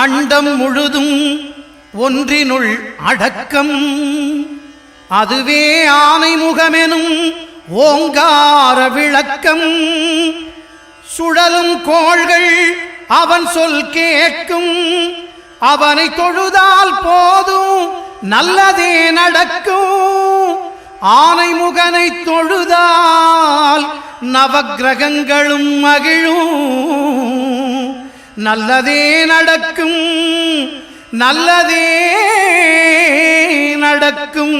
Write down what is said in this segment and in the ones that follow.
அண்டம் முழுதும் ஒன்றினுள் அடக்கம், அதுவே ஆனைமுகமெனும் ஓங்கார விளக்கம். சுழலும் கோள்கள் அவன் சொல் கேட்கும், அவனை தொழுதால் போதும் நல்லதே நடக்கும். ஆனைமுகனை தொழுதால் நவக்கிரகங்களும் மகிழும், நல்லதே நடக்கும், நல்லதே நடக்கும்.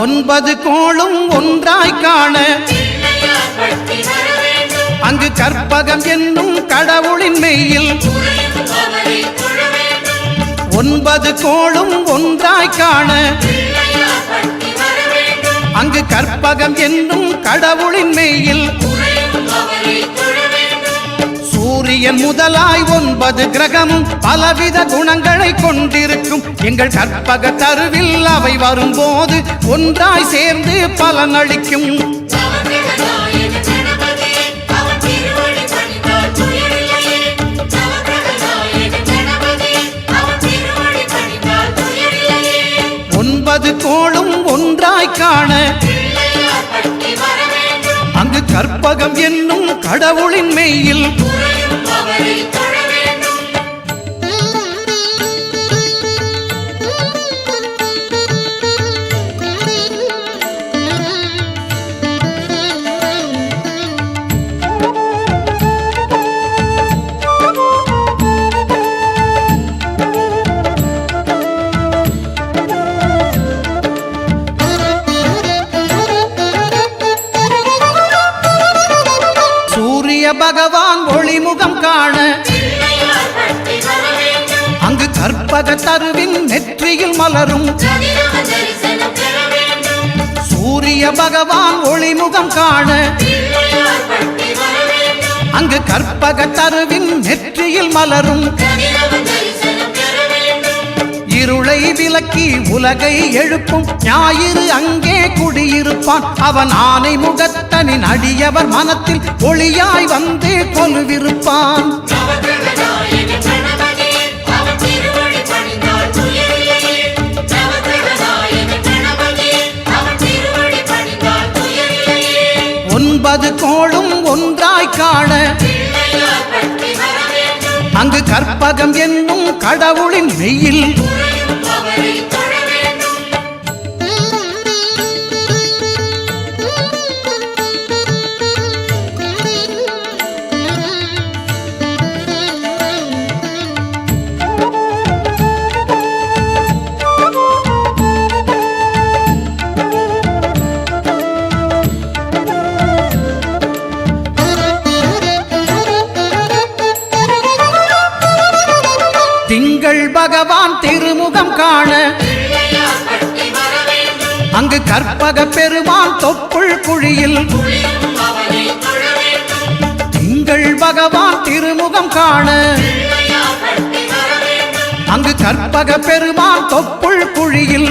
ஒன்பது கோளும் ஒன்றாய் காண அங்கு கற்பகம் என்னும் கடவுளின் மெய்யில். ஒன்பது கோளும் ஒன்றாய் காண அங்கு கற்பகம் என்னும் கடவுளின் மெய்யில். சூரியன் முதலாய் 9 கிரகமும் பலவித குணங்களை கொண்டிருக்கும். எங்கள் கற்பக தருவில் அவை வரும்போது ஒன்றாய் சேர்ந்து பலனளிக்கும். ஒன்பது கோளும் ஒன்றாய் காண அங்கு கற்பகம் என்னும் கடவுளின் மெய்யில். பகவான் ஒளிமுகம் காண அங்கு கற்பக தருவின் நெற்றியில் மலரும். சூரிய பகவான் ஒளிமுகம் காண அங்கு கற்பக தருவின் நெற்றியில் மலரும். இருளை விலக்கி உலகை எழுப்பும் ஞாயிறு அங்கே குடியிருப்பான். அவன் ஆனை முகத்தனின் அடியவர் மனத்தில் ஒளியாய் வந்து கொலுவிருப்பான். ஒன்பது கோளும் ஒன்றாய் காண அங்கு கற்பகம் என்னும் கடவுளின் மெய்யில். திங்கள் பகவான் திருமுகம் காண அங்கு கற்பக பெருமான் தொப்புள் குழியில். திங்கள் பகவான் திருமுகம் காண அங்கு கற்பக பெருமான் தொப்புள் குழியில்.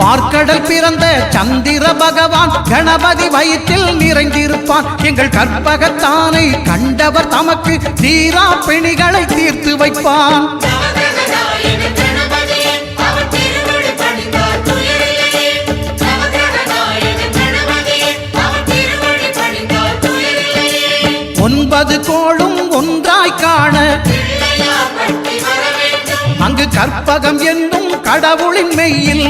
பார்க்கடல் பிறந்த சந்திர பகவான் கணபதி வயிற்றில் நிறைந்திருப்பான். எங்கள் கற்பகத்தானை கண்டவர் தமக்கு தீரா பிணிகளை தீர்த்து வைப்பான். ஒன்பது கோளும் ஒன்றாய் காண அங்கு கற்பகம் என்னும் கடவுளின் மெய்யில்.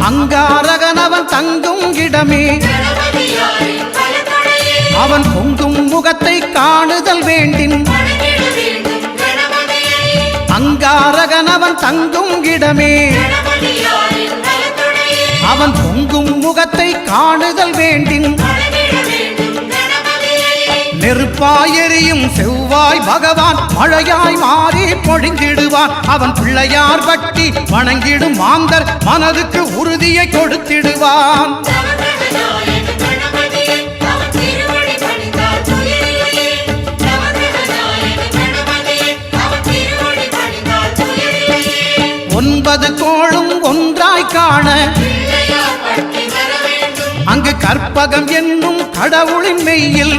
அங்காரகனவன் தங்கும் இடமே அவன் பொங்கும் முகத்தை காணுதல் வேண்டின். அங்காரகனவன் தங்கும் இடமே அவன் பொங்கும் முகத்தை காணுதல் வேண்டின். நெருப்பாயெறியும் செவ்வாய் பகவான் மழையாய் மாறி பொழிந்திடுவான். அவன் பிள்ளையார் பட்டி வணங்கிடும் மாந்தர் மனதுக்கு உறுதியை கொடுத்திடுவான். ஒன்பது கோளும் ஒன்றாய் காண அங்கு கற்பகம் என்னும் கடவுளின் மெய்யில்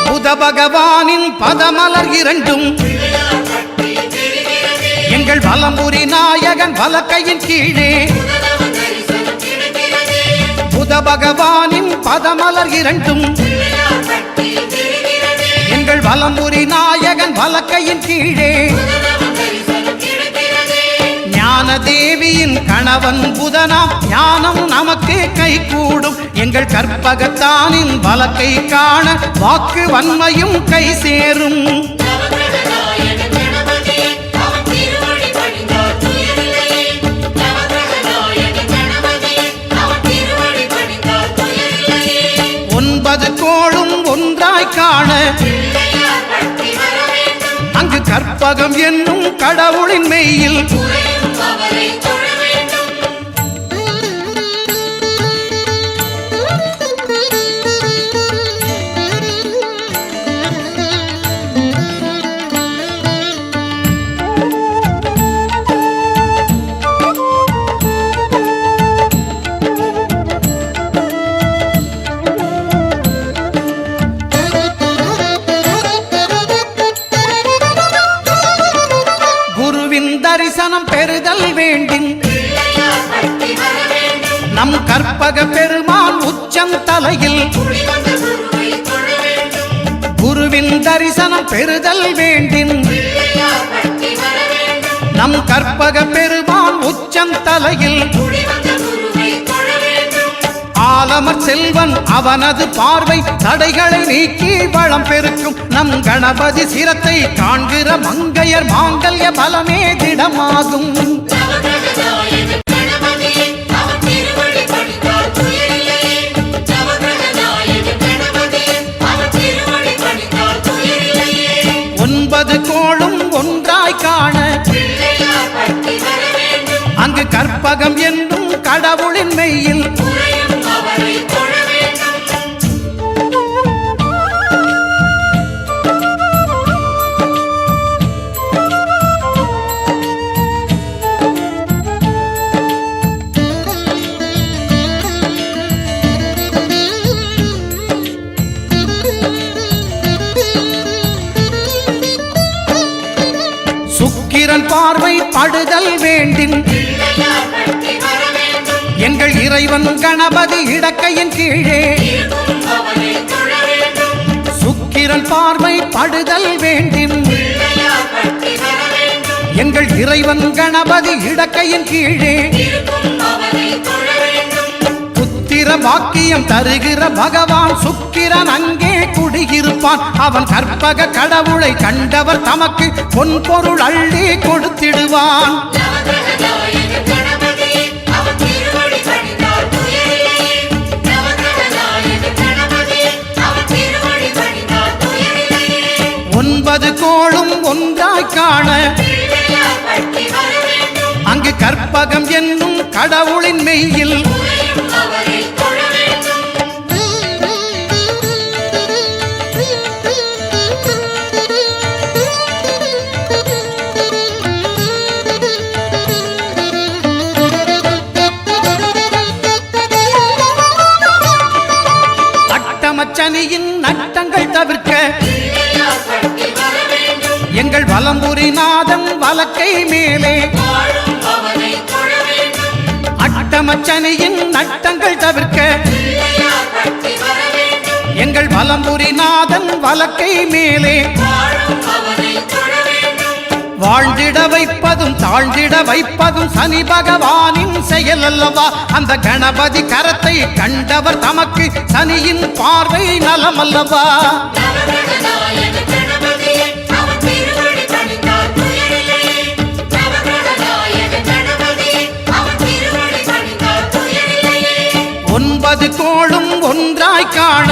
புத பகவானின் பதமலர் இரண்டும் எங்கள் வலம்புரி நாயகன் வலக்கையின் கீழே புத பகவானின் பதமலர் இரண்டும் எங்கள் வலம்புரி நாயகன் வலக்கையின் கீழே ஞான தேவியின் கணவன் புதனாம் ஞானம் நமக்கு கைகூடும். எங்கள் கற்பகத்தானின் வலக்கை காண வாக்கு வன்மையும் கை சேரும். ஒன்பது கோளும் ஒன்றாய் காண அங்கு கற்பகம் என்னும் கடவுளின் மெய்யில் தரிசனம் பெறுதல் வேண்டின் நம் கற்பக பெருமான் உச்சம் தலையில் குருவின் தரிசனம் பெறுதல் வேண்டின் நம் கற்பக பெருமான் உச்சம் தலையில் ஆலமர் செல்வன் அவனது பார்வை தடைகளை நீக்கி வளம் பெருக்கும். நம் கணபதி சிரத்தை காண்கிற மங்கையர் மாங்கல்ய பலமே திடமாகும். ஒன்பது கோளும் ஒன்றாய் காண அங்கு கற்பகம் என்னும் கடவுளின் மெய்யில் சுக்கிரன் பார்வை படுதல் வேண்டின் எங்கள் இறைவன் கணபதி இடக்கையின் கீழே சுக்கிரன் பார்வை படுதல் வேண்டின் எங்கள் இறைவன் கணபதி இடக்கையின் கீழே புத்திர பாக்கியம் தருகிற பகவான் சுக்கிரன் அங்கே குடியிருப்பான். அவன் கற்பக கடவுளை கண்டவர் தமக்கு பொன் பொருள் அள்ளி கொடுத்திடுவான். ஒன்பது கோளும் ஒன்றாய் காண அங்கு கற்பகம் என்னும் கடவுளின் மெய்யில் அட்டமச்சனியின் நட்டங்கள் தவிர்க்க எங்கள் வலம்புரி நாதம் வலக்கை மேலே அட்டமச்சனியின் நட்டங்கள் தவிர்க்க எங்கள் வலம்புரி நாதன் வலக்கை மேலே வாழ்ந்திட வைப்பதும் தாழ்ந்திட வைப்பதும் சனி பகவானின் செயல் அல்லவா? அந்த கணபதி கரத்தை கண்டவர் தமக்கு சனியின் பார்வை நலம் அல்லவா? ஒன்பது கோளும் ஒன்றாய் காண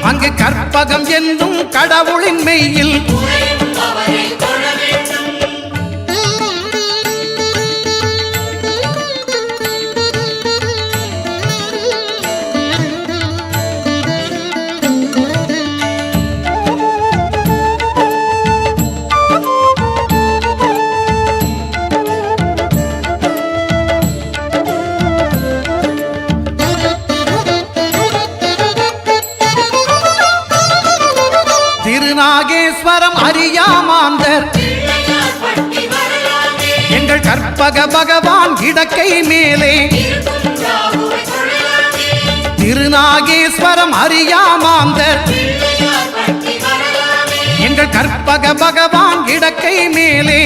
அங்கு கற்பகம் என்னும் கடவுளின் மெய்யில் திருநாகேஸ்வரம் அறியாமாந்தர் எங்கள் கற்பக பகவான் இடக்கை மேலே திருநாகேஸ்வரம் அறியாமாந்தர் எங்கள் கற்பக பகவான் இடக்கை மேலே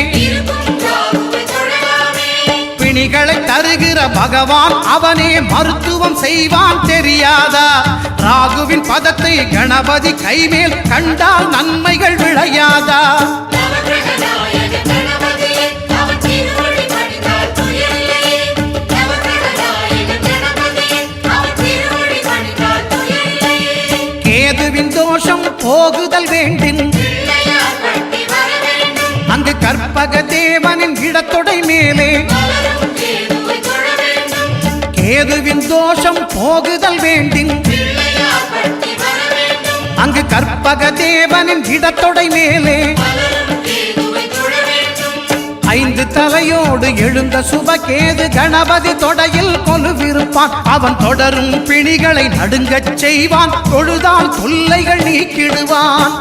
பிணிகளை தருகிற பகவான் அவனே மருத்துவம் செய்வான் தெரியாதா? ராகுவின் பதத்தை கணபதி கைமேல் கண்டால் நன்மைகள் விளையாதா? கேதுவின் தோஷம் போகுதல் வேண்டின் அங்கு கற்பக தேவனின் இடத்தொடை மேலே கேதுவின் தோஷம் போகுதல் வேண்டின் அங்கு கற்பக தேவனின் இடத்தொடை மேலே ஐந்து தலையோடு எழுந்த சுபகேது கணபதி தொடையில் கொலுவிருப்பான். அவன் தொடரும் பிணிகளை நடுங்கச் செய்வான். தொழுதால் தொல்லைகள் நீக்கிடுவான்.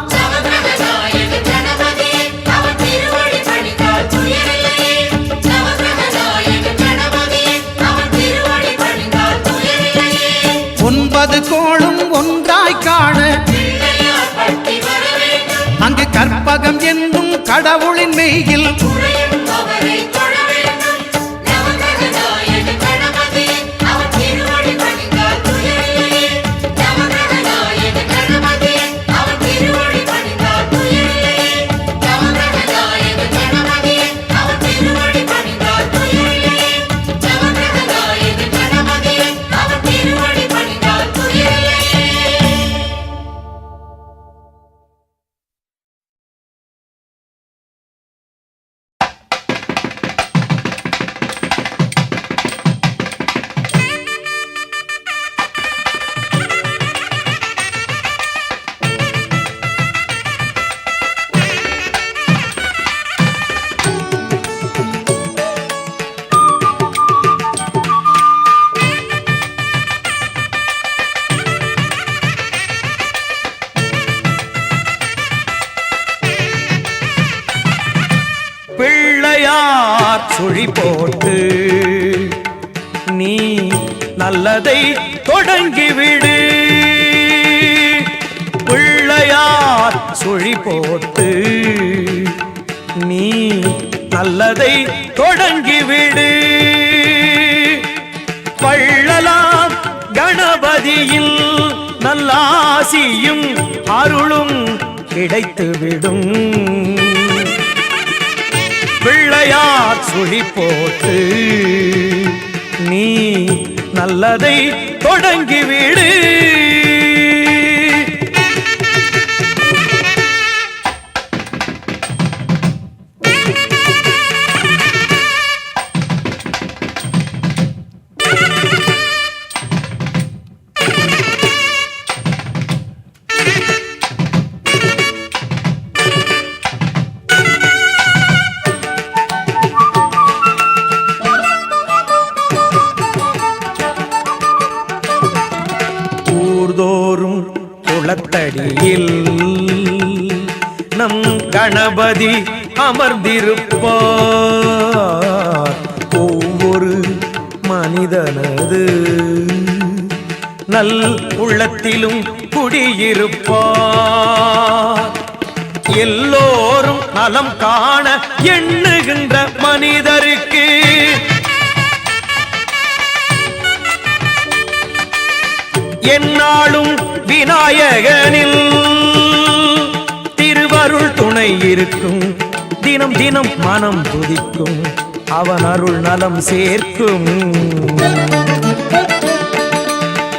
ஒன்பது கோளும் ஒன்றாய் காண அங்கு கற்பகம் என்னும் கடவுளின் மெய்யில் சுழி போட்டு நீ நல்லதை தொடங்கிவிடு. பிள்ளையார் சுழி போட்டு நீ நல்லதை தொடங்கிவிடு. பள்ளலாம் கணபதியில் நல்லாசியும் அருளும் கிடைத்துவிடும். பிள்ளையார் சுழி போட்டு நீ நல்லதை தொடங்கிவிடு. குளத்தடியில் நம் கணபதி அமர்ந்திருப்பார். ஒவ்வொரு மனிதனது நல் உள்ளத்திலும் குடியிருப்பார். எல்லோரும் நலம் காண எண்ணுகின்ற மனிதருக்கு எந்நாளும் விநாயகனில் திருவருள் துணை இருக்கும். தினம் தினம் மனம் துதிக்கும், அவன் அருள் நலம் சேர்க்கும்.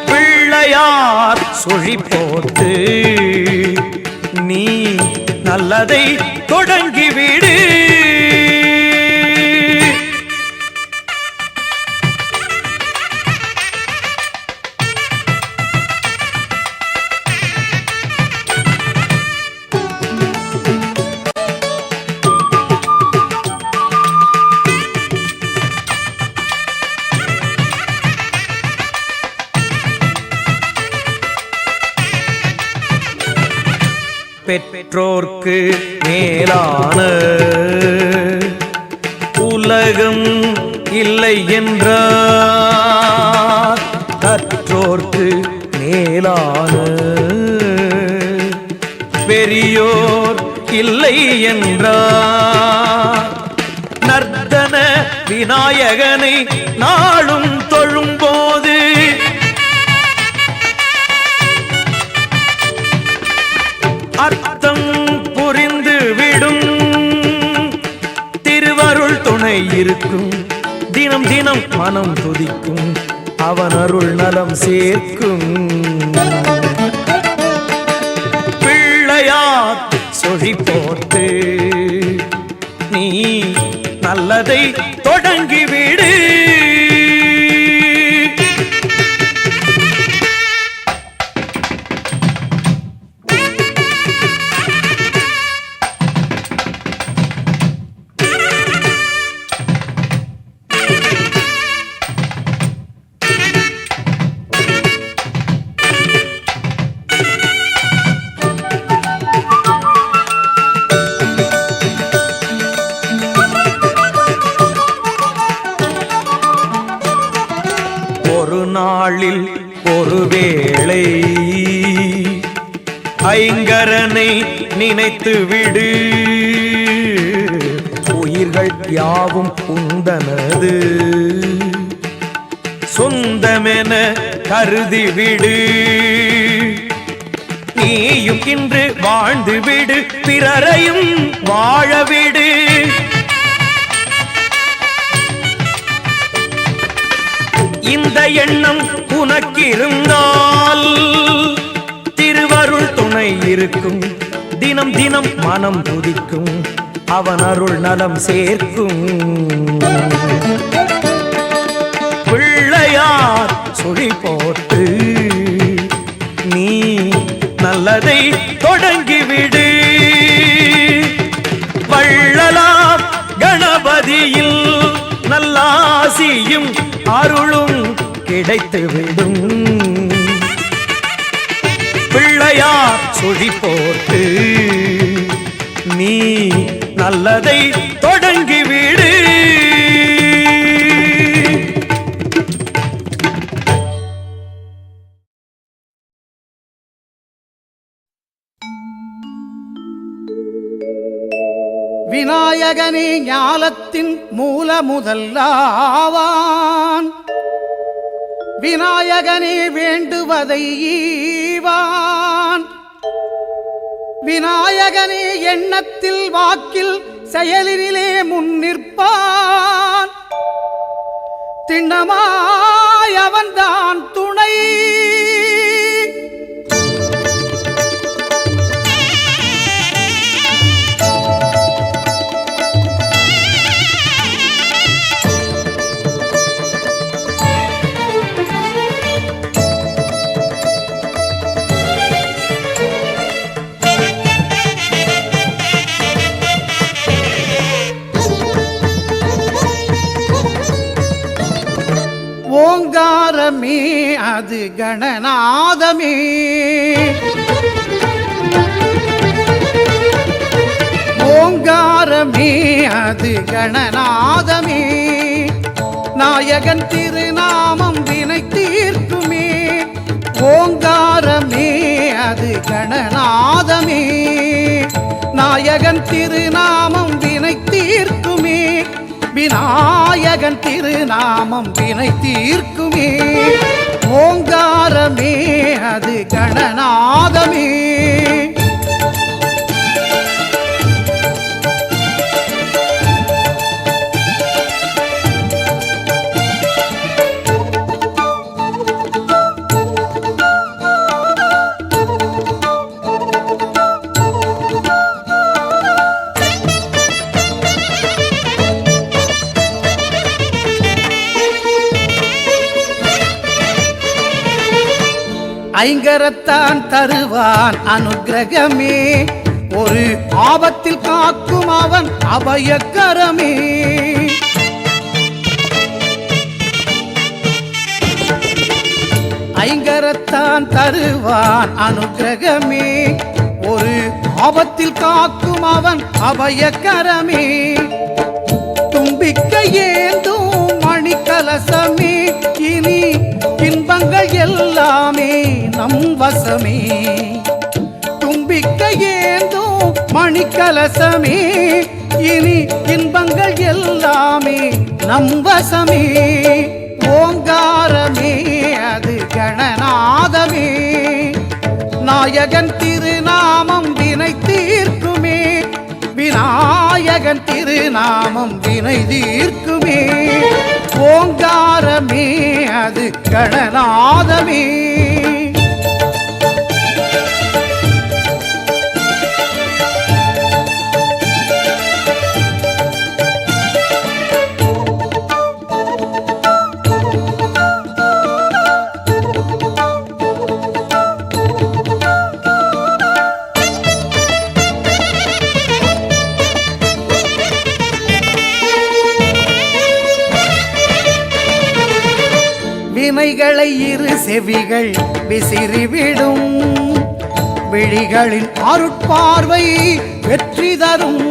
பிள்ளையார் சுழி போட்டு நீ நல்லதை தொடங்கிவிடு. பெற்றோர்க்கு மேலான உலகம் இல்லை என்றார், கற்றோர்க்கு மேலான பெரியோர் இல்லை என்றார். நர்த்தன விநாயகனை நாளும் தொழும்போது அர்த்தம் புரிந்து விடும். திருவருள் துணை இருக்கும், தினம் தினம் மனம் துதிக்கும், அவன் அருள் நலம் சேர்க்கும். பிள்ளையார் சொழி போட்டு நீ நல்லதை தொடங்கிவிடு. நாளில் ஒருவேளை ஐங்கரனை நினைத்து விடு. உயிர்கள் யாவும் உந்தனது சொந்தமென கருதி விடு. நீயும் இன்று வாழ்ந்து விடு, பிறரையும் வாழவிடு. இந்த எண்ணம் உனக்கிருந்தால் திருவருள் துணை இருக்கும். தினம் தினம் மனம் துதிக்கும், அவன் அருள் நலம் சேர்க்கும். பிள்ளையார் சுழி போட்டு நீ நல்லதை தொடங்கிவிடு. வள்ளலார் கணபதியில் நல்லாசியும் அருளும் கிடைத்துவிடும். பிள்ளையார் சுழி போட்டு நீ நல்லதை தொடங்கிவிடு. விநாயகனே ஞாலத்தின் மூல முதல்லாவான், விநாயகனே வேண்டுவதை ஈவான். விநாயகனே எண்ணத்தில் வாக்கில் செயலினிலே முன்னிற்பான். திண்ணமாய் அவன்தான் துணை. ஓங்காரமே அது கணநாதமே, ஓங்காரமே அது கணநாதமே. நாயகன் திருநாமம் வினை தீர்க்குமே. ஓங்காரமே அது கணநாதமே, நாயகன் திருநாமம் வினை தீர்க்குமே, விநாயகன் திருநாமம் வினை தீர்க்குமே. ஓங்காரமே அது கணநாதமே. ஐங்கரத்தான் தருவான் அனுக்கிரகமே, ஒரு ஆபத்தில் காக்கும் அவன் அபயக்கரமே. ஐங்கரத்தான் தருவான் அனுக்கிரகமே, ஒரு ஆபத்தில் காக்கும் அவன் அபயக்கரமே. தும்பிக்கை ஏந்தும் மணிக்கலசமே, இனி இன்பங்கள் எல்லாமே நம் வசமே. தும்பிக்கை ஏந்தும் மணிக்கலசமே, இனி இன்பங்கள் எல்லாமே நம் வசமே. ஓங்காரமே அது கணநாதமே. நாயகன் திருநாமம் வினை தீர்க்குமே, விநாயகன் திருநாமம் வினை தீர்க்குமே. ஓங்காரமே அது கணநாதமே. வினைகளை இரு செவிகள் விசிறிவிடும், விழிகளின் அருட்பார்வை வெற்றி தரும்.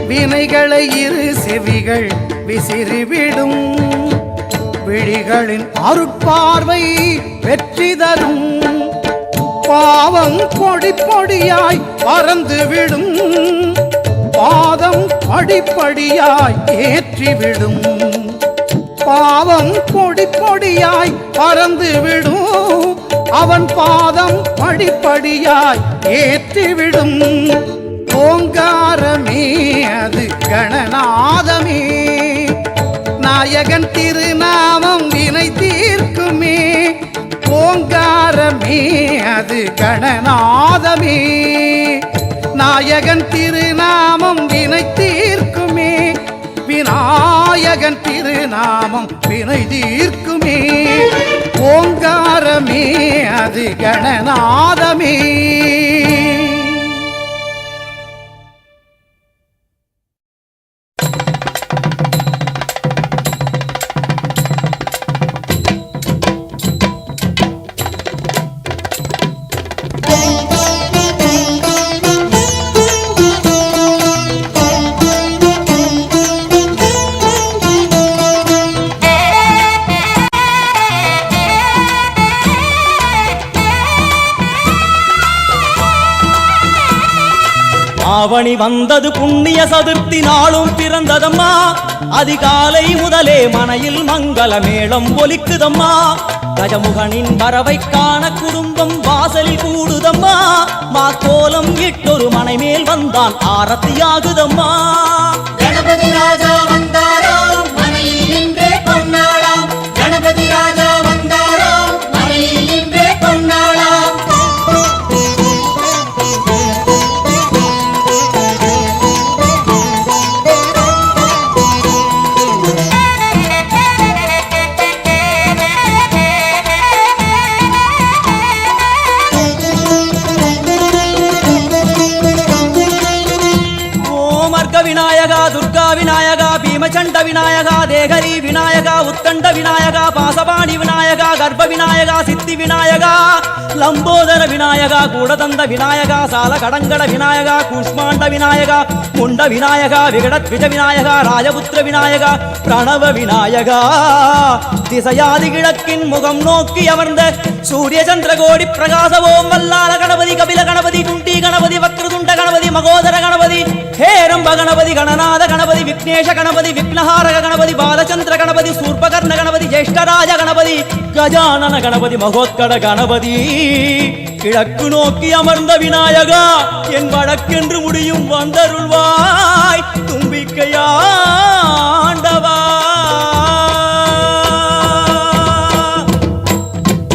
வினைகளை இரு செவிகள் விசிறிவிடும், விழிகளின் அருட்பார்வை வெற்றி தரும். பாவம் பொடி பொடியாய் பறந்துவிடும், பாதம் படிப்படியாய் ஏற்றிவிடும். பாவம் பொடி பொடியாய் பறந்துவிடும், அவன் பாதம் படிப்படியாய் ஏற்றிவிடும். ஓங்காரமே அது கணநாதமே. நாயகன் திருநாமம் வினை தீர்க்குமே, ஓங்காரமே அது கணநாதமே. நாயகன் திருநாமம் வினை தீர்க்குமே, விநாயகன் திருநாமம் வினை தீர்க்குமே. ஓங்காரமே அது கணநாதமே. ஆவணி வந்தது புண்ணிய சதுர்த்தி நாளும் பிறந்ததம்மா, அதிகாலை முதலே மனையில் மங்கள மேளம் ஒலிக்குதம்மா. கஜமுகனின் வரவை காண குடும்பம் வாசலில் கூடுதம்மா, மாக்கோலம் இட்டொரு மனை மேல் வந்தான் ஆரத்தியாகுதம்மா. கணபதி ராஜா வந்தாராம் மனையில் நின்றே கொண்டாடாம், கணபதி ராஜா வந்தாராம் மனையில் நின்றே கொண்டாடாம். விநாயகா துர்கா விநாயகா பீமச்சண்ட விநாயகா தேகரி விநாயகா உத்தண்ட விநாயகா பாசபாணி விநாயகா கர்ப்ப விநாயகா சித்தி விநாயகா லம்போதர விநாயகா கூடதந்த விநாயகா சால கடங்கட விநாயகா கூஷ்மாண்ட விநாயகா முண்ட விநாயகா விகடத்விஜ விநாயகா ராஜபுத்திர விநாயகா பிரணவ விநாயகா திசையாதி கிழக்கின் முகம் நோக்கி அமர்ந்த சூரிய சந்திரகோடி பிரகாச ஓம் வல்லால கணபதி கபில கணபதி குண்டி கணபதி வக்ரதுண்ட கணபதி மகோதர கணபதி ஹேரம்ப கணபதி கணநாத கணபதி விக்னேஷ கணபதி விக்னஹாரக கணபதி பாலச்சந்திர கணபதி சூர்பகர்ண கணபதி ஜேஷ்டராஜ கணபதி கஜானன கணபதி மகோத்கட கணபதி கிழக்கு நோக்கி அமர்ந்த விநாயகா என் வழக்கென்று முடியும் வந்தருள்வாய் தும்பிக்கையாண்டவா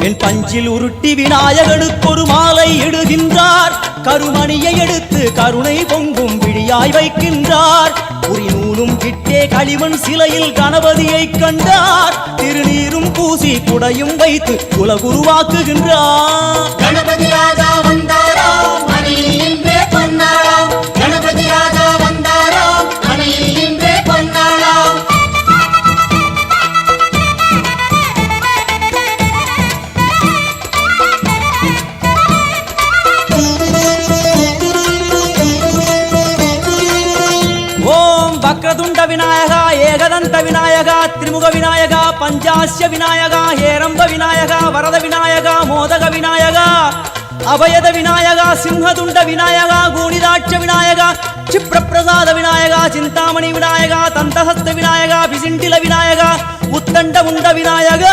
என் பஞ்சில் உருட்டி விநாயகனுக்கு ஒரு மாலை இடுகின்றார் கருமணியை எடுத்து கருணை பொங்கும் விழியாய் வைக்கின்றார் உரி நூலும் கிட்டே களிமண் சிலையில் கணபதியை கண்டார் திருநீரும் பூசி குடையும் வைத்து குலகுருவாக்குகின்றார் கணபதி ராஜா வந்தாராம் மனையில் இன்றே பொன்னாளாம் கணபதி ராஜா வந்தாராம் மனையில் இன்றே பொன்னாளாம் ஓம் வக்ரதுண்ட விநாயகா ஏகதந்த விநாயகா திரிமுக விநாயகா பஞ்சாஸ்ய விநாயகா ஹேரம்ப விநாயகா வரத விநாயகா மோதக விநாயகா அபயத விநாயகா சிம்ஹதுண்ட விநாயகா கூணிதாட்ச விநாயகா क्षिप्रप्रसाद विनायका चिंतामणि विनायका तंतहस्त विनायका पिसिंटिल विनायका உத்தண்ட உண்ட விநாயகா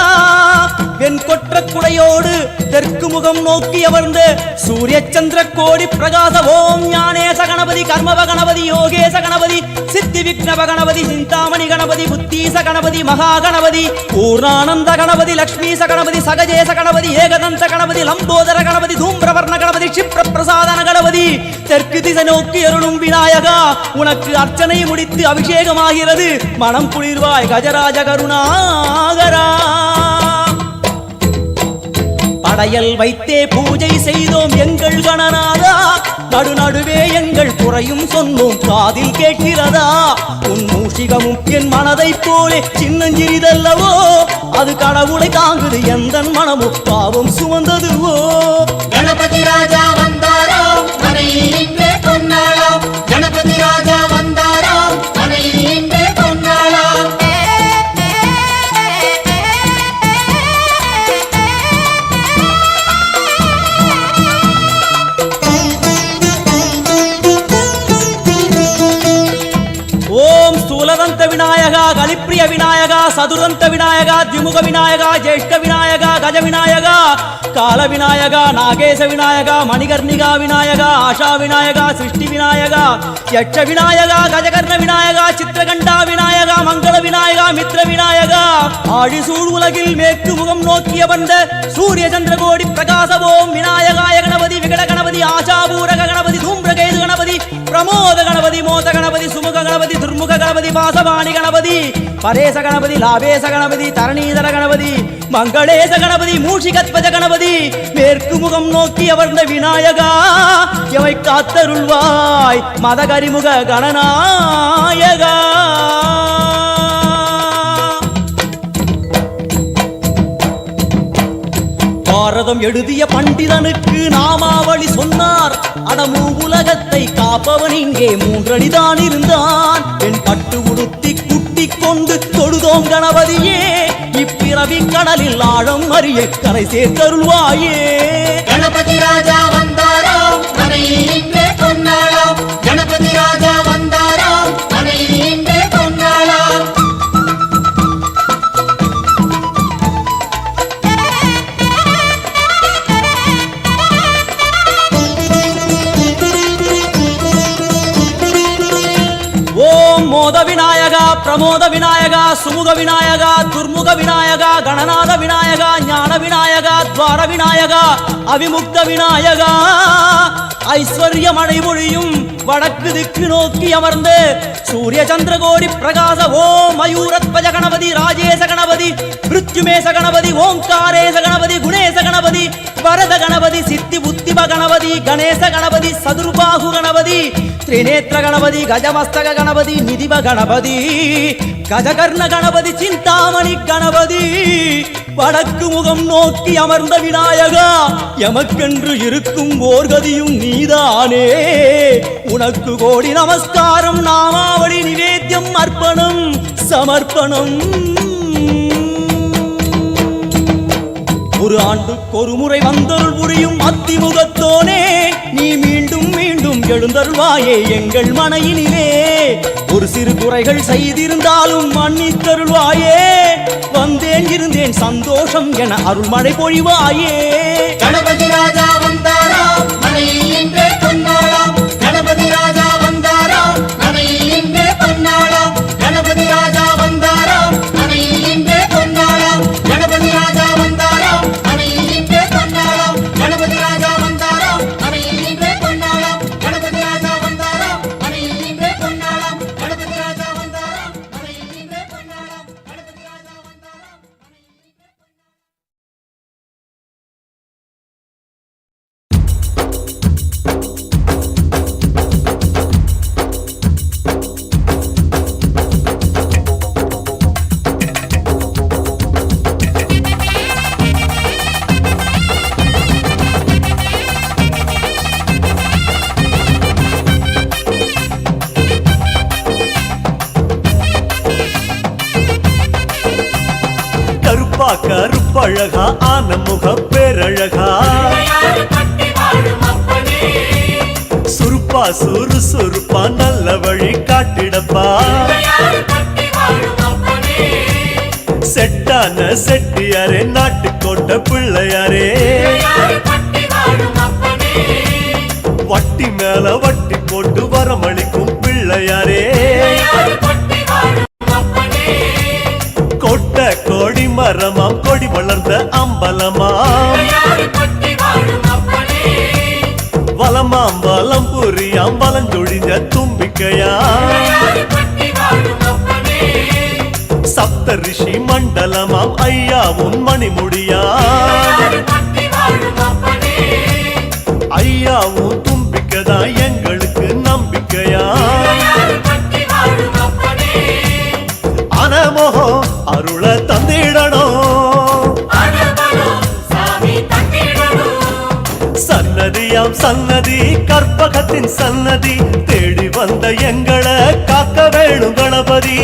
வெண்கொற்ற குடையோடு தெற்கு முகம் நோக்கி அமர்ந்து சூரிய சந்திர கோடி பிரகாச ஓம் ஞானேச கணபதி கர்மவ கணபதி யோகேச கணபதி சித்தி விக்னவ கணபதி சிந்தாமணி கணபதி புத்தீச கணபதி மகா கணபதி பூர்ணானந்த கணபதி லக்ஷ்மீச கணபதி சகஜேச கணபதி ஏகதந்த கணபதி லம்போதர கணபதி தூம்பிரவர்ண கணபதி க்ஷிப்ர பிரசாதன கணபதி தெற்கு திசை நோக்கி அருளும் விநாயகா உனக்கு அர்ச்சனை முடித்து அபிஷேகமாகிறது மனம் குளிர்வாய் கஜராஜ கருணா படையல் வைத்தே பூஜை செய்தோம் எங்கள் கணநாதா நடுநடுவே எங்கள் குறையும் சொன்னோம் காதில் கேட்கிறதா உன் மூஷிகமும் என் மனதை போலே சின்னஞ்சிறிதல்லவோ அது கடவுளை தாங்குது எந்த மனமும் பாவம் சுமந்ததுவோ கணபதி ராஜா வந்தாராம் மனையில் இன்றே பொன்னாளாம் கணபதி ராஜா வந்தாராம் மனையில் இன்றே பொன்னாளாம் स्थूलदंत विनायका कलिप्रिय विनायका सदुरंत विनायका द्विमुख विनायका ज्येष्ठ विनायका गज विनायका काल विनायका नागेश विनायका मणिकर्णिका विनायका आशा विनायका सृष्टि विनायका यक्ष विनायका गजकर्ण विनायका चित्रकंडा विनायका मंगल विनायका मित्र विनायका आडिसूड उलगिल मेक्कु मुगम नोक्किय बंद सूर्य चंद्र कोटि प्रकाश ओम विनायकाय गणपति विकट गणपति आशापूरक गणपति धूम्रकेतु गणपति प्रमोद गणपति मोद गणपति सुमुख गणपति दुर्मुख गणपति पासवाणी गणपति परेश गणपति लाभेश गणपति तरणीधर गणपति मंगलेश गणपति मूषिकध्वज गणपति மேற்கு முகம் நோக்கி அமர்ந்த விநாயகா எவை காத்தருள்வாய் மதகரிமுக கணநாயகா பாரதம் எழுதிய பண்டிதனுக்கு நாமாவளி சொன்னார் அடமூ உலகத்தை காப்பவன் இங்கே மூன்றடிதான் இருந்தான் என் பட்டு உடுத்தி குட்டிக் கொண்டு தொழுதோம் கணபதியே இப்பிறவி கடலில் ஆழம் அறிய கரை சேர்த்தருள்வாயே கணபதி ராஜா வந்தாராம் மனையில் இன்றே பொன்னாளாம் கணபதி ராஜா வந்தாராம் மனையில் இன்றே பொன்னாளாம் மோத விநாயகா பிரமோத விநாயகா சுமுக விநாயகா துர்முக விநாயகா கணநாத விநாயகா ஞான விநாயகா துவார விநாயகா அவிமுக்த விநாயகா ஐஸ்வர்ய மழை பொழியும் வடக்கு திக்கு நோக்கி அமர்ந்து சூரிய சந்திர கோடி பிரகாச ஓம் மயூரத்வஜ கணபதி ராஜேச கணபதி மிருத்யுமேச கணபதி ஓங்காரேச கணபதி குணேச கணபதி வரத கணபதி சித்தி புத்தி ரிஷப கணபதி, கணேச கணபதி, சதுர்பாகு கணபதி, திரிநேத்திர கணபதி, கஜமஸ்தக கணபதி, நிதிப கணபதி, கஜகர்ண கணபதி, சிந்தாமணி கணபதி, வடக்கு முகம் நோக்கி அமர்ந்த விநாயகா, எமக்கென்று இருக்கும் ஓர்கதியும் நீதானே. உனக்கு கோடி நமஸ்காரம், நாமாவளி நிவேத்தியம், அர்ப்பணம் சமர்ப்பணம். ஒரு ஆண்டுக்கு ஒரு முறை வந்தருள் புரியும் அத்திமுகத்தோனே, நீ மீண்டும் மீண்டும் எழுந்தருள்வாயே எங்கள் மனையினிலே. ஒரு சிறு குறைகள் செய்திருந்தாலும் மன்னித்தருள்வாயே. வந்தேன் இருந்தேன் சந்தோஷம் என அருள்மழை பொழிவாயே. கணபதி ராஜா வந்தாராம், மனையில் இன்றே பொன்னாளாம். கணபதி ராஜா வந்தாராம், மனையில் இன்றே பொன்னாளாம். கணபதி ராஜா வந்தாராம், மனையில் இன்றே பொன்னாளாம். கணபதி ராஜா வந்தாராம், மனையில் இன்றே பொன்னாளாம். கணபதி ராஜா வந்தாராம், மனையில் இன்றே பொன்னாளாம். கணபதி ராஜா வந்தாராம், மனையில் இன்றே பொன்னாளாம். கணபதி ராஜா வந்தாராம், மனையில் இன்றே பொன்னாளாம். கணபதி ராஜா வந்தாராம், மனையில் இன்றே கருப்பா கருப்பழகா ஆன முக பேரழகா, சுருப்பா சுறுசுறுப்பா நல்ல வழி காட்டிடப்பா. செட்டான செட்டியாரே நாட்டுக்கோட்டை பிள்ளையாரே, வட்டி மேல வட்டி போட்டு வரமளிக்கும் பிள்ளையாரே. கொட்ட கோடி மரமாம் கொடி வளர்ந்த அம்பலமாம், வலமாம் வலம் புரியாம் வலஞ்சொழிஞ்ச தும்பிக்கையாம். சப்த ரிஷி மண்டலமாம் ஐயாவும் மணிமுடியாம். ஐயாவும் தும்பிக்கைதான் எங்களுக்கு நம்பிக்கையாம். அனமோகம் அருள தந்திடணும், சன்னதியாம் சன்னதி கற்பகத்தின் சன்னதி, தேடி வந்த எங்களை காக்க வேணும் கணபதி.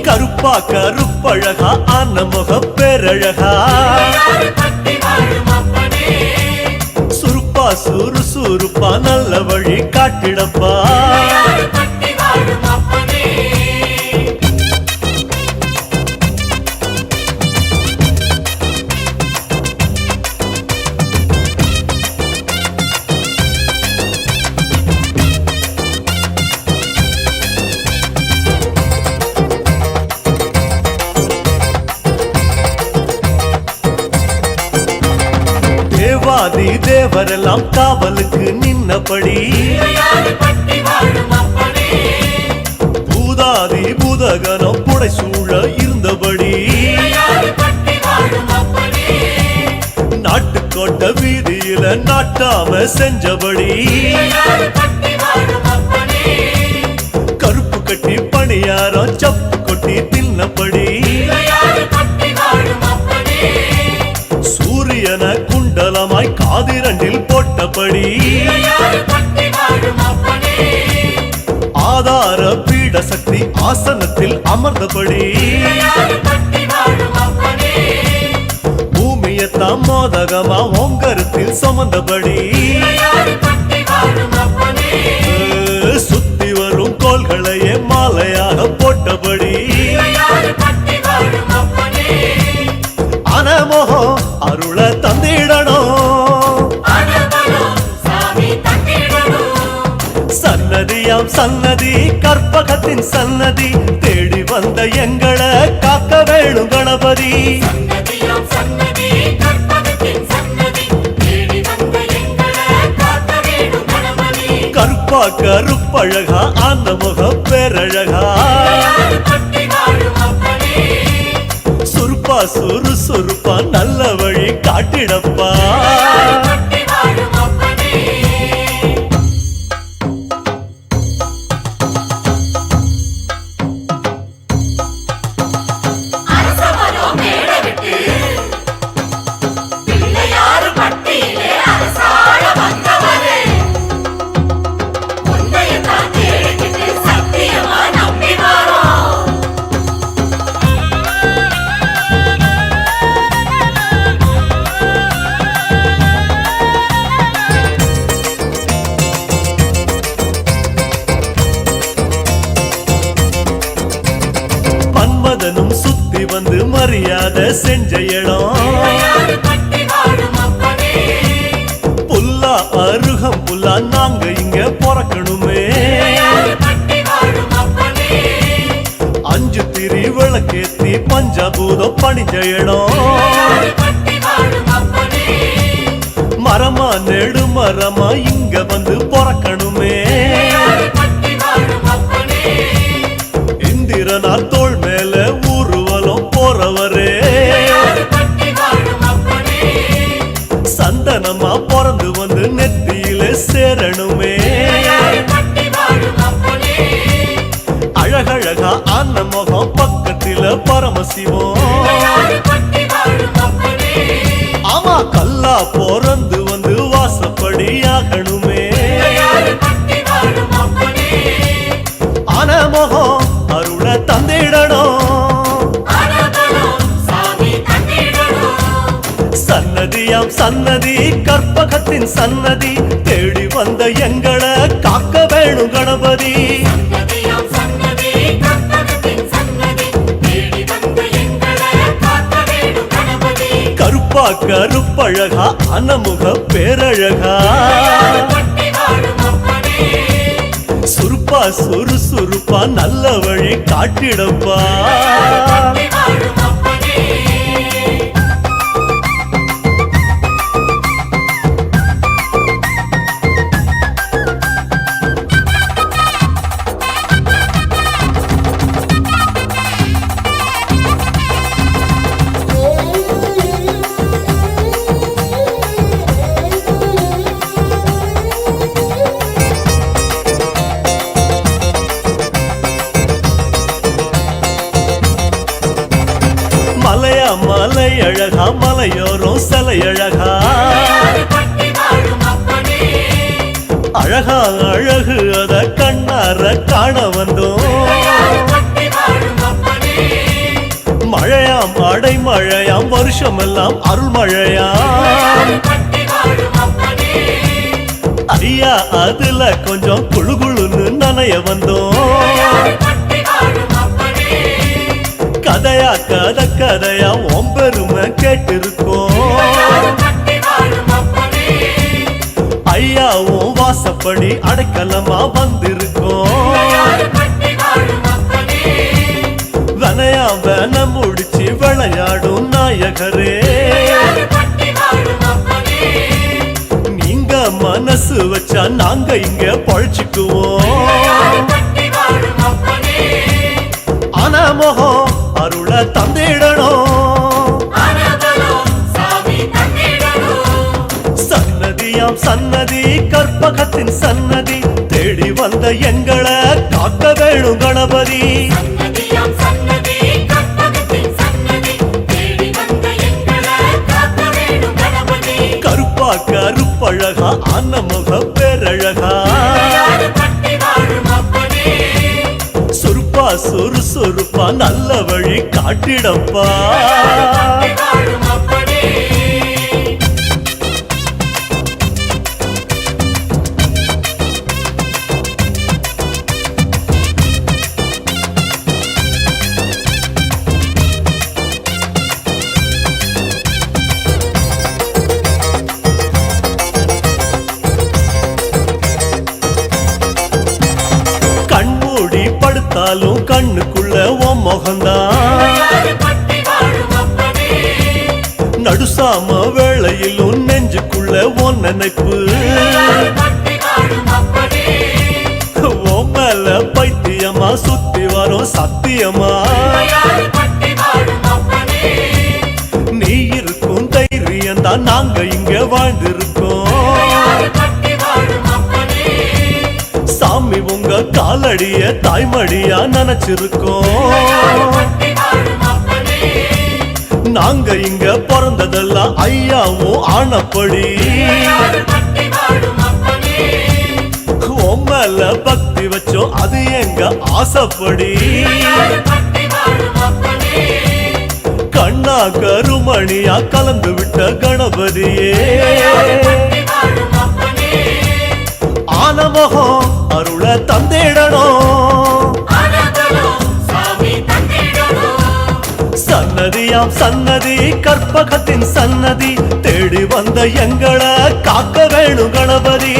கருப்பா கருப்பழகா ஆன முக பேரழகா, சுருப்பா சுறுசுறுப்பா நல்ல வழி காட்டிடப்பா. தேவாதி தேவரெல்லாம் காவலுக்கு நின்னபடி, பூதாதி பூதகனம் புடை சூழ இருந்தபடி, நாட்டுக்கோட்டை வீதியில நாட்டாம செஞ்சபடி, கருப்பு கட்டி பணியாரம் சப்பு கொட்டி தின்னபடி, சூரியன குண்டலமாய் காதிரண்டில் போட்டபடி, ஆதார பீட சக்தி ஆசனத்தில் அமர்ந்தபடி, பூமியத்தாம் மோதகமா ஓங்கரத்தில் சுமந்தபடி, சுத்தி வரும் கோள்களையே மாலையாக போட்டபடி, அனமோகம் அருள தந்திடணும், சன்னதியாம் சன்னதி கற்பகத்தின் சன்னதி, தேடி வந்த எங்களை காக்க வேணும் கணபதி. கருப்பா கருப்பழகா ஆன முக பேரழகா, சுறுப்பா சுறுசுறுப்பா நல்ல வழி காட்டிடப்பா சுத்தி வந்து மரியாதை செஞ்ச இடம் புல்லா அருகம் புல்லா நாங்க இங்க பிறக்கணுமே அஞ்சு திரி விளக்கேத்தி பஞ்சபூதம் பணிஞ்ச இடம் மரமா நெடு மரமா இங்க வந்து பிறக்கணுமே இந்திரனார் தோள் மேல ஊர்வலம் போறவரே சந்தனமா பிறந்து வந்து நெத்தியில சேரணுமே அழகழகா ஆன முகம் பக்கத்தில பரமசிவம் ஆமா கல்லா பிறந்து வந்து வாசப்படி ஆகணுமே ஆன முகம் அருள தந்திடணும் சன்னதியாம் சன்னதி கற்பகத்தின் சன்னதி தேடி வந்த எங்களை காக்க வேணும் கணபதி கருப்பா கருப்பழகா அனமுக பேரழகா சுறுப்பா சுறுசுறுப்பா நல்ல வழி காட்டிடப்பா மலையா மலை அழகா மலையோரம் சிலை அழகா அழகா அழகு அத கண்ணார காண வந்தோம் மழையாம் அடை மழையாம் வருஷமெல்லாம் அருள் மழையாம் ஐயா அதுல கொஞ்சம் குழு குழுன்னு நனைய வந்தோம் கதையா கதை கதையா ஒம்பெருமை கேட்டிருக்கோம் ஐயாவும் வாசப்படி அடைக்கலமா வந்திருக்கோம் வனையா வேன முடிச்சு விளையாடும் நாயகரே நீங்க மனசு வச்சா நாங்க இங்க பழிச்சுக்குவோம் ஆனா முகம் அருள தந்திடணும் சன்னதியாம் சன்னதி கற்பகத்தின் சன்னதி தேடி வந்த எங்களை காக்க வேணும் கணபதி கருப்பா கருப்பழகா அன்னமுக பேரழகா சுறுப்பா சுறுசுறுப்பா நல்ல வழி காட்டிடப்பா படுத்தாலும் கண்ணுக்குள்ள உன் முகந்தான் நடுசாம வேளையிலும் நெஞ்சுக்குள்ள உன் நினைப்பு உன் மேல பைத்தியமா சுத்தி வரும் சத்தியமா காலடிய தாய்மடியா நினைச்சிருக்கோம். நாங்க இங்க பிறந்ததெல்லாம் ஐயாவும் ஆனப்படி. உம்மல பக்தி வச்சோம் அது எங்க ஆசைப்படி. கண்ணா கருமணியா கலந்து விட்ட கணபதியே ஆனமகம் அருள தந்திடணும். சன்னதியாம் சன்னதி கற்பகத்தின் சன்னதி தேடி வந்த எங்களை காக்க வேணும் கணபதி.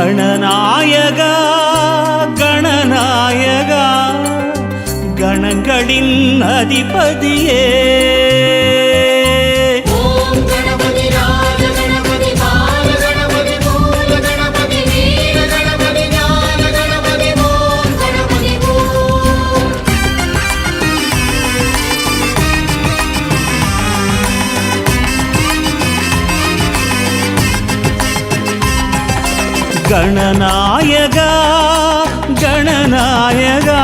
கணநாயகா கணநாயகா கணங்களின் அதிபதியே ஓம் கணபதி ராஜ கணபதி பால கணபதி மூல கணபதி வீர கணபதி ஞான கணபதி ஓம் கணபதி ஓம். கணநாயகா கணநாயகா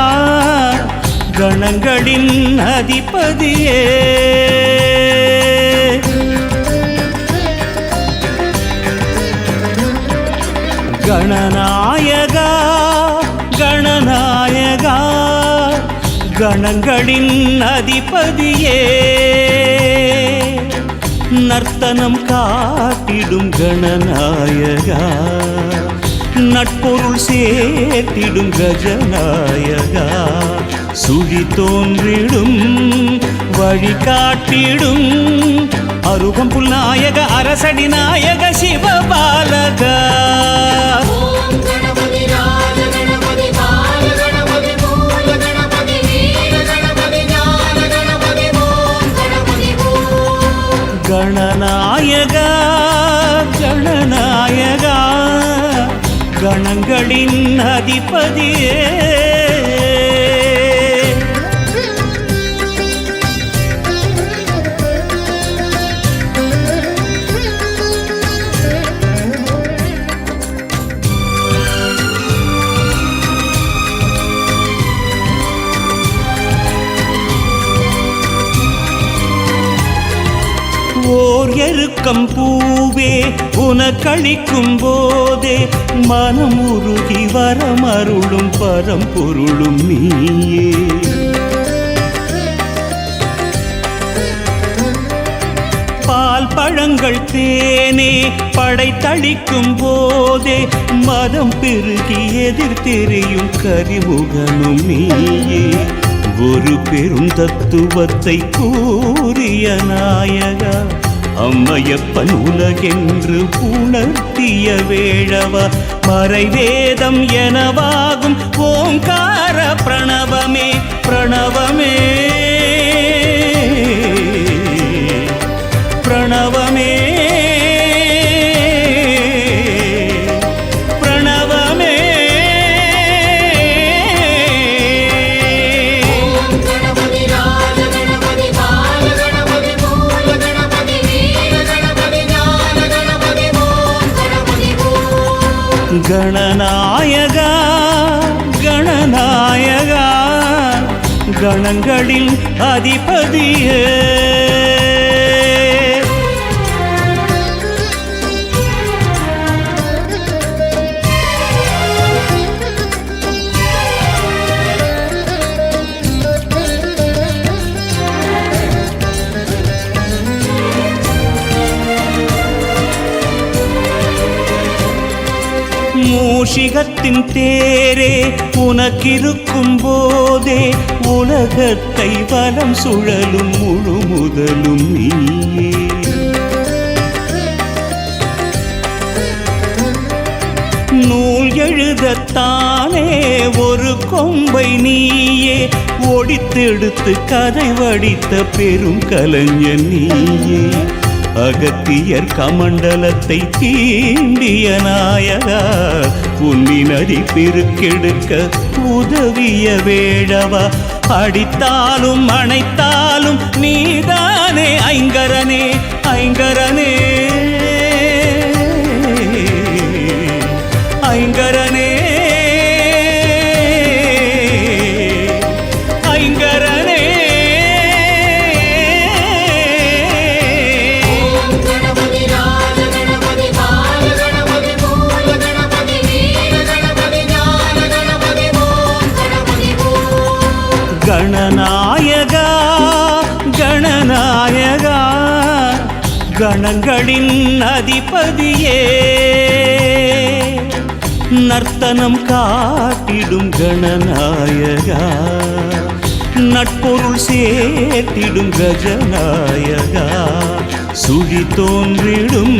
கணங்களின் அதிபதியே கணநாயகா கணநாயகா கணங்களின் அதிபதியே நர்த்தனம் காட்டிடும் கணநாயகா நட்பொருள் சேர்த்திடும் கஜநாயகா சுழி தோன்றிடும் வழிகாட்டிடும் அருகம்புல் நாயக அரசடி நாயக சிவபாலகா ஓம் கணபதி ராஜ கணபதி பால கணபதி மூல கணபதி வீர கணபதி ஞான கணபதி ஓம் கணபதி ஓம். கணநாயகா கணநாயகா கணங்களின் அதிபதியே ஓர் எருக்கம் பூவே உனக்களிக்கும் போதே மனம் உருகி வரமருளும் பரம்பொருளும் நீயே பால் பழங்கள் தேனே படைத்தளிக்கும் போதே மதம் பெருகி எதிர்த்தெறியும் கரிமுகனும் நீயே ஒரு பெரும் தத்துவத்தை கூறிய நாயகா அம்மையப்பன் உலகென்று உணர்த்திய வேழவா மறைவேதம் எனவாகும் ஓங்கார பிரணவமே பிரணவமே பிரணவமே கணநாயகா கணநாயகா கணங்களின் அதிபதியே மூஷிகத்தின் தேரே உனக்கிருக்கும் போதே உலகத்தை வலம் சுழலும் முழு முதலும் நீயே எழுதத்தானே ஒரு கொம்பை நீயே ஒடித்தெடுத்து கதை வடித்த பெரும் கலைஞன் நீயே. அகத்தியர் கமண்டலத்தை தீண்டிய நாயகா உன்னி நதி பெருக்கெடுக்க உதவிய வேழவா. அடித்தாலும் அணைத்தாலும் நீதானே ஐங்கரனே ஐங்கரனே ஐங்கரனே ஐங்கரனே. गणपति राज गणपति बाल गणपति मूल गणपति वीर गणपति ज्ञान गणपति ओम गणपति ओम. கணநாயகா கணநாயகா கணங்களின் அதிபதியே நர்த்தனம் காட்டிடும் கணநாயகா நட்பொருள் சேர்த்திடும் கஜநாயகா சுழி தோன்றிடும்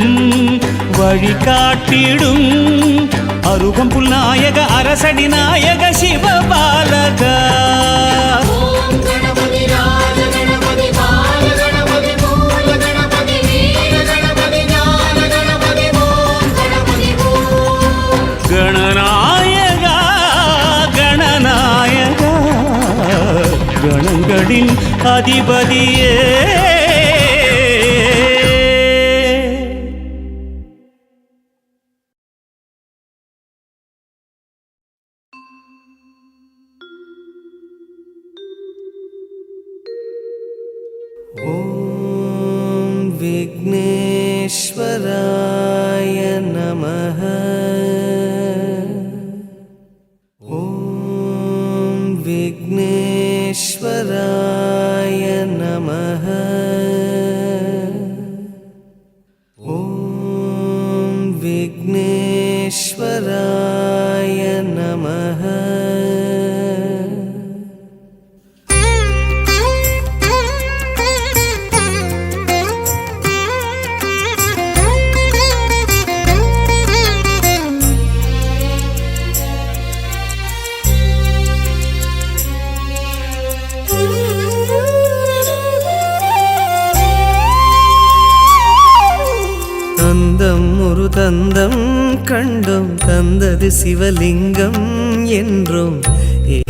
வழி காட்டிடும் அருகம்புல் நாயக அரசடி நாயக சிவபாலகா. ओम गणपति राज गणपति बाल गणपति मूल गणपति वीर गणपति ज्ञान गणपति ओम गणपति ओम. கணநாயகா கணநாயகா கணங்களின் அதிபதியே. ॐ विघ्नेश्वराय नमः. ॐ विघ्नेश्वराय नमः. ॐ विघ्नेश्वराय नमः. தந்தம் ஒரு தந்தம் கண்டோம் தந்தது சிவலிங்கம் என்றோம்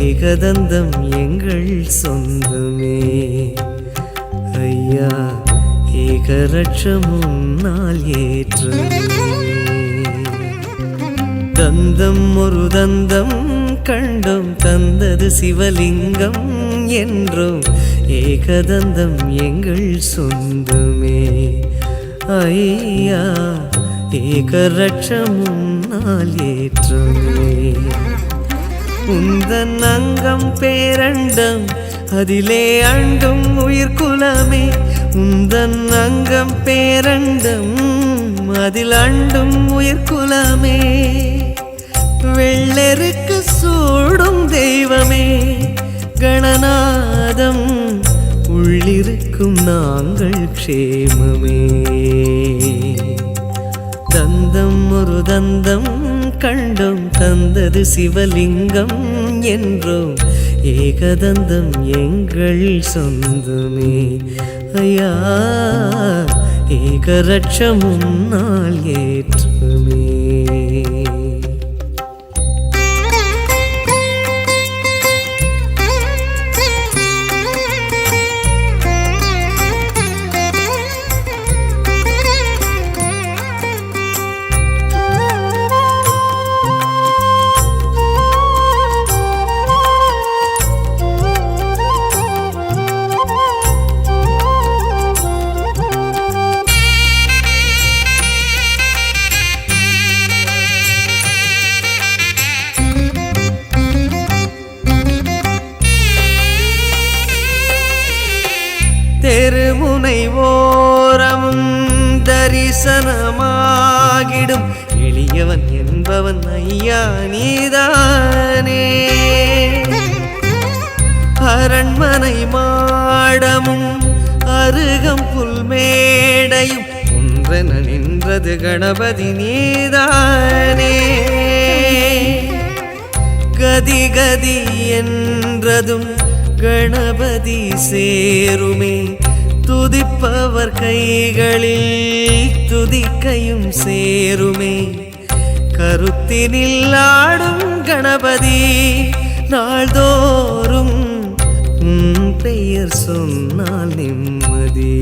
ஏகதந்தம் எங்கள் சொந்தமே ஐயா ஏகரட்சம் முன்னால் ஏற்றமே. தந்தம் ஒரு தந்தம் கண்டோம் தந்தது சிவலிங்கம் என்றோம் ஏகதந்தம் எங்கள் சொந்தமே ஐயா ஏகரட்சம் முன்னால் ஏற்றமே. உந்தன் அங்கம் பேரண்டம் அதிலே அண்டும் உயிர்குலமே. உந்தன் அங்கம் பேரண்டம் அதில் அண்டும் உயிர்குலமே. வெள்ளெருக்கு சூடும் தெய்வமே கணநாதம் உள்ளிருக்கும் நாங்கள் க்ஷேமமே. தந்தம் ஒரு தந்தம் கண்டோம் தந்தது சிவலிங்கம் என்றோம் ஏகதந்தம் எங்கள் சொந்தமே ஐயா ஏகரட்சம் முன்னால் ஏற்றமே. தெருமுனை ஓரமும் தரிசனமாகிடும் எளியவன் என்பவன் ஐயா நீதானே. அரண்மனை மாடமும் அருகம் புல்மேடையும் ஒன்றென நின்றது கணபதி நீதானே. கதி கதி என்றதும் கணபதி சேருமே துதிப்பவர் கைகளில் துதிக்கையும் சேருமே கருத்தினில் ஆடும் கணபதி நாள்தோறும் பெயர் சொன்னால் நிம்மதி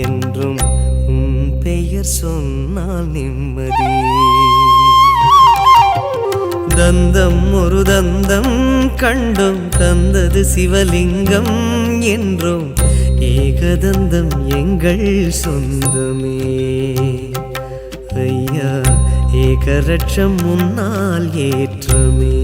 என்றும் பெயர் சொன்னால் நிம்மதி தந்தம் ஒரு தந்தம் கண்டும் தந்தது சிவலிங்கம் என்றும் ஏகதந்தம் எங்கள் சொந்தமே ஐயா ஏகரட்சம் முன்னால் ஏற்றமே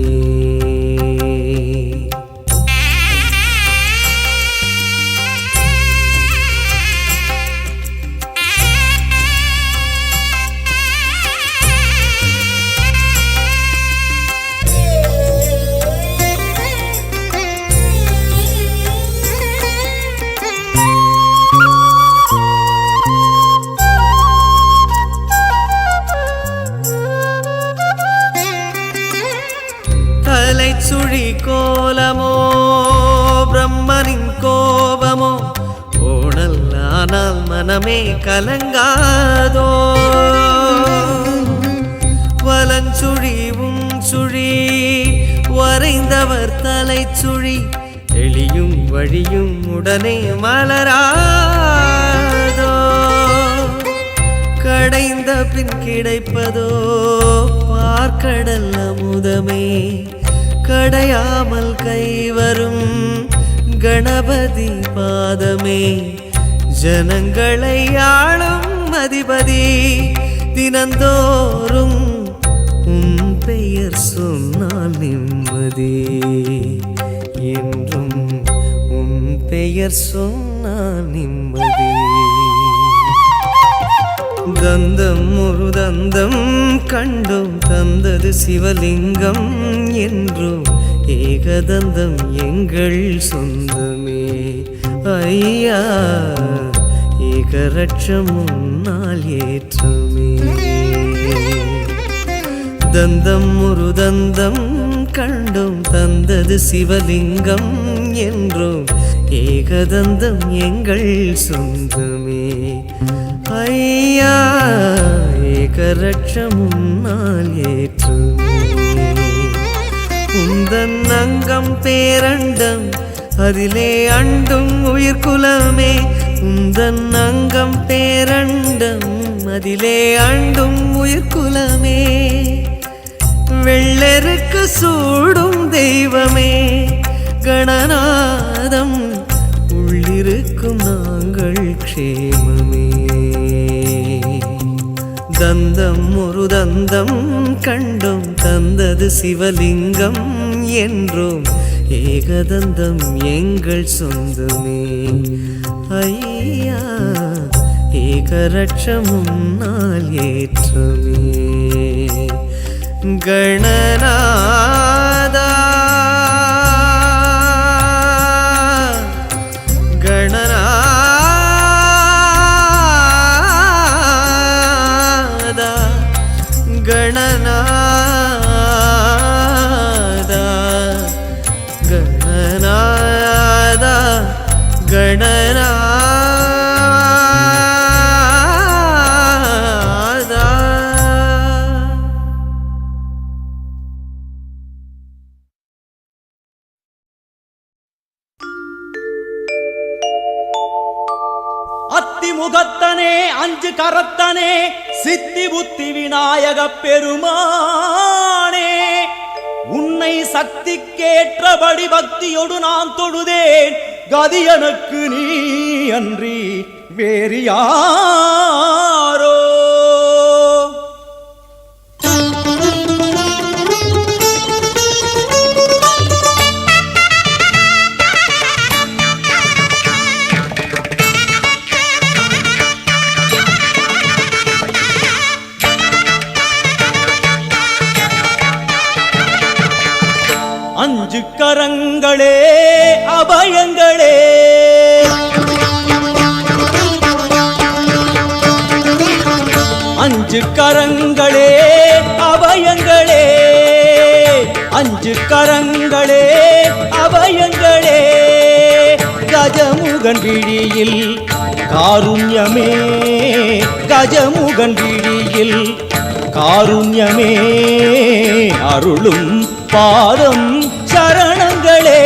சுழி கோலமோ பிரம்மனின் கோபமோ ஓணல் ஆனால் மனமே கலங்காதோ வலஞ்சுழி சுழி வரைந்தவர் தலை சுழி எளியும் வழியும் உடனே மலராதோ கடைந்த பின் கிடைப்பதோ பார்க்கடல் அமுதமே கடையாமல் கைவரும் கணபதி பாதமே ஜனங்களை ஆளும் அதிபதி தினந்தோறும் பெயர் சொன்னால் நிம்மதி என்றும் பெயர் சொன்னால் நிம்மதி தந்தம் ஒரு தந்தம் கண்டும் தந்தது சிவலிங்கம் என்றும் ஏகதந்தம் எங்கள் சொந்தமே ஐயா ஏகரட்சம் முன்னால் ஏற்றமே தந்தம் ஒரு தந்தம் கண்டும் தந்தது சிவலிங்கம் என்றும் ஏகதந்தம் எங்கள் சொந்தமே ஐயா ஏகரட்சம் முன்னால் ஏற்றுமே உந்தன் அங்கம் பேரண்டம் அதிலே அண்டும் உயிர்குலமே உந்தன் அங்கம் பேரண்டம் அதிலே அண்டும் உயிர்குலமே வெள்ளருக்கு சூடும் தெய்வமே கணநாதம் உள்ளிருக்கும் நாங்கள் க்ஷேமமே தந்தம் ஒரு தந்தம் கண்டும் தந்தது சிவலிங்கம் என்றும் ஏகதந்தம் எங்கள் சொந்தமே ஐயா ஏகரட்சம் முன்னால் ஏற்றமே கணநாதா அத்திமுகத்தனே அஞ்சு கரத்தனே சித்தி புத்தி விநாயக பெருமானே உன்னை சக்திக்கேற்றபடி பக்தியோடு நான் தொழுதேன் கதி எனக்கு நீ அன்றி வேறு யாரோ அஞ்சு கரங்களே அபயங்களே அஞ்சு கரங்களே அபயங்களே அஞ்சு கரங்களே அபயங்களே கஜமுகன் விழியில் காருண்யமே கஜமுகன் விழியில் காருண்யமே அருளும் பாதம் சரணங்களே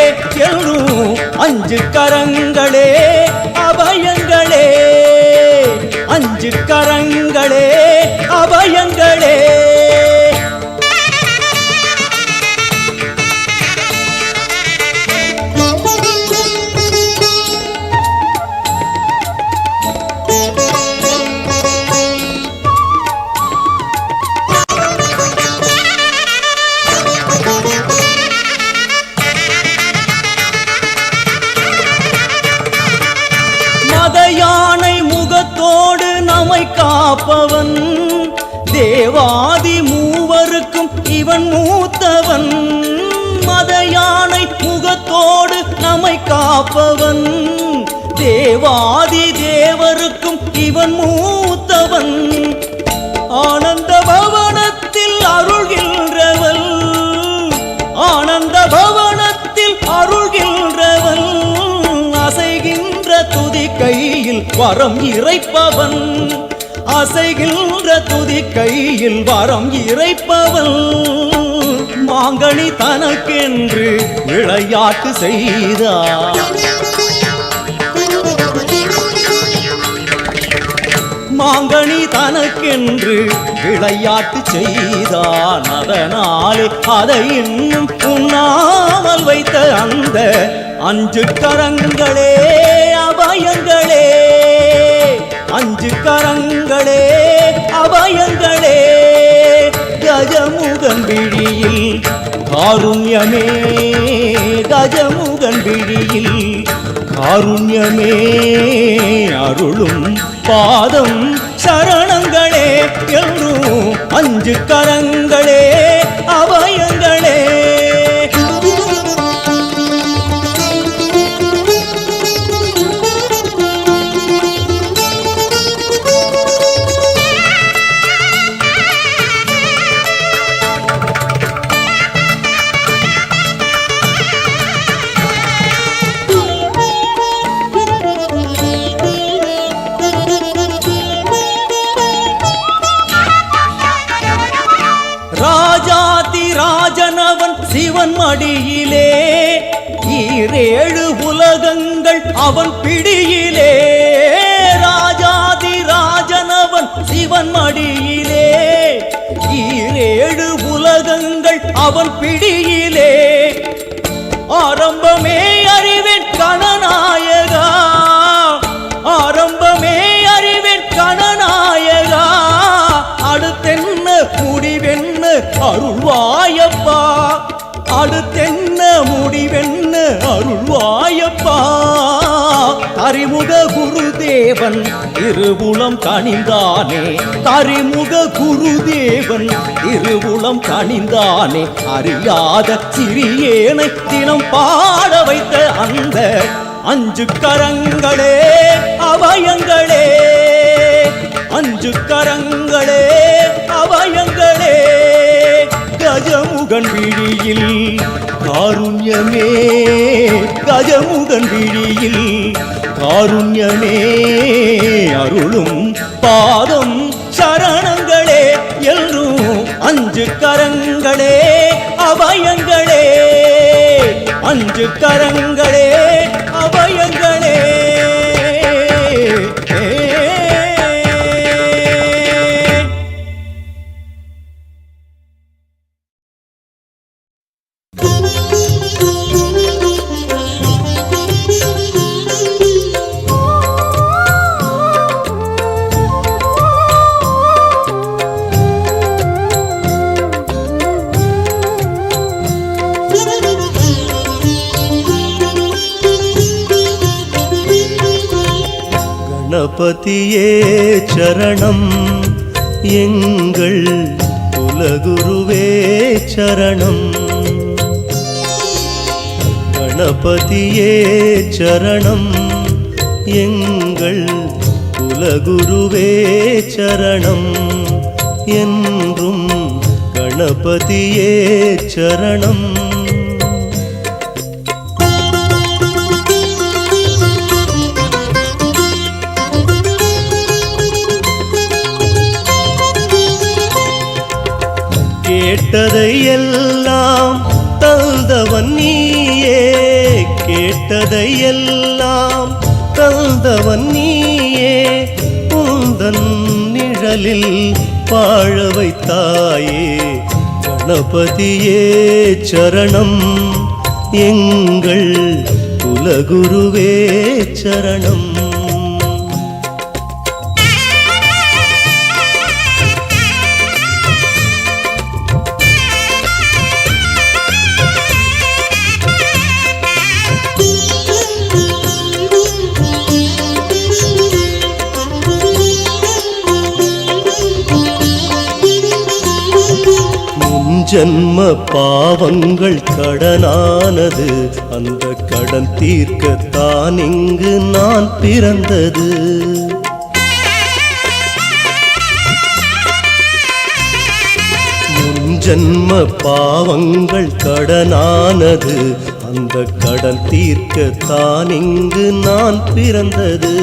எழும் அஞ்சு கரங்களே அபயங்களே அஞ்சு கரங்களே அபயங்களே யானை முகத்தோடு நம்மை காப்பவன் தேவாதி மூவருக்கும் இவன் மூத்தவன் மத யானை முகத்தோடு நம்மை காப்பவன் தேவாதி தேவருக்கும் இவன் மூத்தவன் ஆனந்த பவனத்தில் அருள்கின்றவன் ஆனந்த பவனத்தில் அருள்கின்றவன் அசைகின்ற துதி கையில் வரம் இறைப்பவன் அசைகின்ற துதி கையில் வரம் இறைப்பவன் மாங்கனி தனக்கென்று விளையாட்டு செய்தார் மாங்கனி தனக்கென்று விளையாட்டு செய்தான் அதனாலே அதை இன்னும் உண்ணாமல் வைத்த அந்த அஞ்சு கரங்களே அபயங்களே அஞ்சு கரங்களே அபயங்களே கஜமுகன் விழியில் காருண்யமே கஜமுகன் விழியில் காருண்யமே அருளும் பாதம் சரணங்களே என்றும் அஞ்சு கரங்களே அபயங்களே ராஜனவன் சிவன் மடியிலே ஈரேழு உலகங்கள் அவன் பிடியிலே ராஜாதி ராஜனவன் சிவன் மடியிலே ஈரேழு உலகங்கள் அவன் பிடியிலே ஆரம்பமே அறிவேன் கணநாயகா ஆரம்பமே அறிவேன் கணநாயகா அடுத்தென்ன முடிவென்ன அருள்வாயப்பா அடுத்தென்ன முடிவென்ன அருள்வாயப்பா தரிமுக குருதேவன் திருவுளம் கனிந்தானே தரிமுக குருதேவன் திருவுளம் கனிந்தானே அறியாத சிறியேனை தினம் பாட வைத்த அந்த அஞ்சு கரங்களே அபயங்களே அஞ்சு கரங்களே அபயங்களே கஜமுகன் விழியில் காருண்யமே கஜமுகன் விழியில் காருண்யமே அருளும் பாதம் சரணங்களே என்றும் அஞ்சு கரங்களே அபயங்களே அஞ்சு கரங்களே அபயங்களே கணபதியே சரணம் எங்கள் குலகுருவே சரணம் கணபதியே சரணம் எங்கள் குலகுருவே சரணம் என்றும் கணபதியே சரணம். கேட்டதையெல்லாம் தந்தவன் நீயே, கேட்டதையெல்லாம் தந்தவன் நீயே, உந்தன் நிழலில் வாழ வைத்தாயே. கணபதியே சரணம், எங்கள் குலகுருவே சரணம். ஜன்ம பாவங்கள் கடனானது, அந்த கடன் தீர்க்கத்தான் இங்கு நான் பிறந்தது. முன்ஜன்ம பாவங்கள் கடனானது, அந்த கடன் தீர்க்கத்தான் இங்கு நான் பிறந்தது.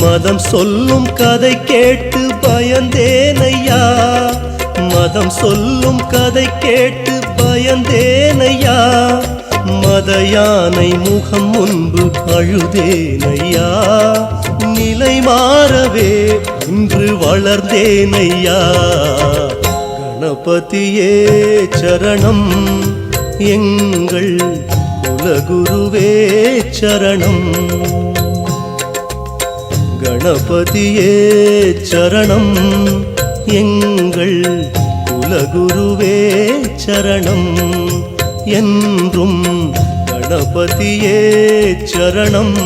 மதம் சொல்லும் கதை கேட்டு பயந்தேனையா, மதம் சொல்லும் கதை கேட்டு பயந்தேனையா. மத யானை முகம் முன்பு அழுதேனையா, நிலை மாறவே இன்று வளர்ந்தேனையா. கணபதியே சரணம், எங்கள் குலகுருவே சரணம். கணபதியே சரணம், எங்கள் குலகுருவே சரணம். என்றும் கணபதியே சரணம்.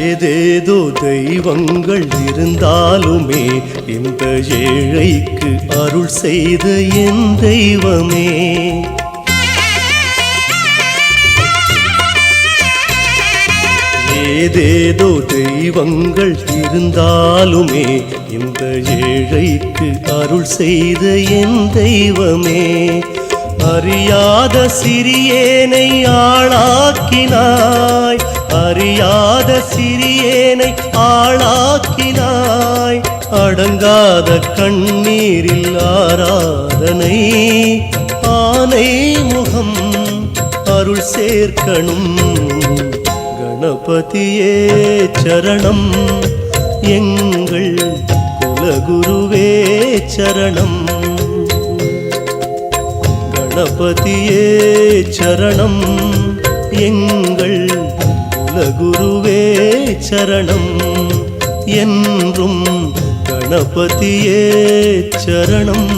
ஏதேதோ தெய்வங்கள் இருந்தாலுமே இந்த ஏழைக்கு அருள் செய்த என் தெய்வமே. ஏதேதோ தெய்வங்கள் இருந்தாலுமே இந்த ஏழைக்கு அருள் செய்த என் தெய்வமே. அறியாத சிறியேனை ஆளாக்கினாய், அறியாத சிறியேனை ஆளாக்கினாய். அடங்காத கண்ணீரில் ஆராதனை, ஆனை முகம் அருள் சேர்க்கணும். கணபதியே சரணம், எங்கள் குலகுருவே சரணம். கணபதியே சரணம், எங்கள் குலகுருவே சரணம். என்றும் கணபதியே சரணம்.